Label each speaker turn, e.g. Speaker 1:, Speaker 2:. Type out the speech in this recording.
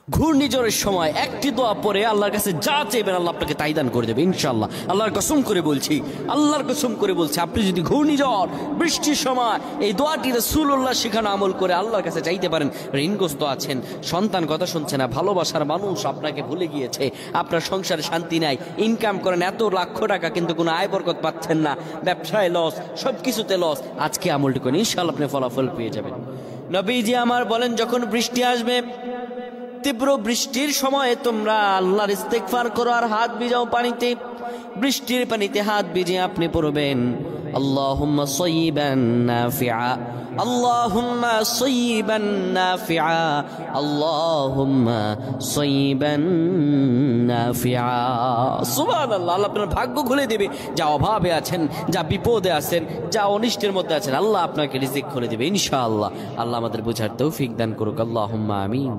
Speaker 1: ঘূর্ণিঝড়ের সময় একটি দোয়া পরে আল্লাহর কাছে যা চাইবেন আল্লাহ আপনাকে তাই দান করে দেবে ইনশাআল্লাহ। আল্লাহর কসম করে বলছি, আল্লাহর কসম করে বলছি, আপনি যদি ঘূর্ণিঝড় বৃষ্টির সময় এই দোয়াটি রাসূলুল্লাহ শেখানো আমল করে আল্লাহর কাছে চাইতে পারেন, ঋণগ্রস্ত আছেন, সন্তান কথা শুনছে না, ভালোবাসার মানুষ আপনাকে ভুলে গিয়েছে, আপনার সংসারে শান্তি নাই, ইনকাম করেন এত লক্ষ টাকা কিন্তু কোনো আয় বরকত পাচ্ছেন না, ব্যবসায় লস, সব কিছুতে লস, আজকে আমলটি করেন ইনশাআল্লাহ আপনি ফলাফল পেয়ে যাবেন। নবীজি আমার বলেন, যখন বৃষ্টি আসবে, তীব্র বৃষ্টির সময় তোমরা আল্লাহর ইস্তেগফার করো আর হাত ভিজাও পানিতে। বৃষ্টির পানিতে হাত ভিজিয়ে আপনি পড়বেন আল্লাহুম্মা সাইয়্যিবান নাফিআ, আল্লাহুম্মা সাইয়্যিবান নাফিআ, আল্লাহুম্মা সাইয়্যিবান নাফিআ। সুবহানাল্লাহ। আল্লাহ আপনার ভাগ্য খুলে দেবে, যা অভাবে আছেন, যা বিপদে আছেন, যা অনিষ্টের মধ্যে আছেন, আল্লাহ আপনাকে রিজিক খুলে দেবে ইনশাআল্লাহ। আল্লাহ আমাদের বোঝার তৌফিক দান করুক, আল্লাহুম্মা আমিন।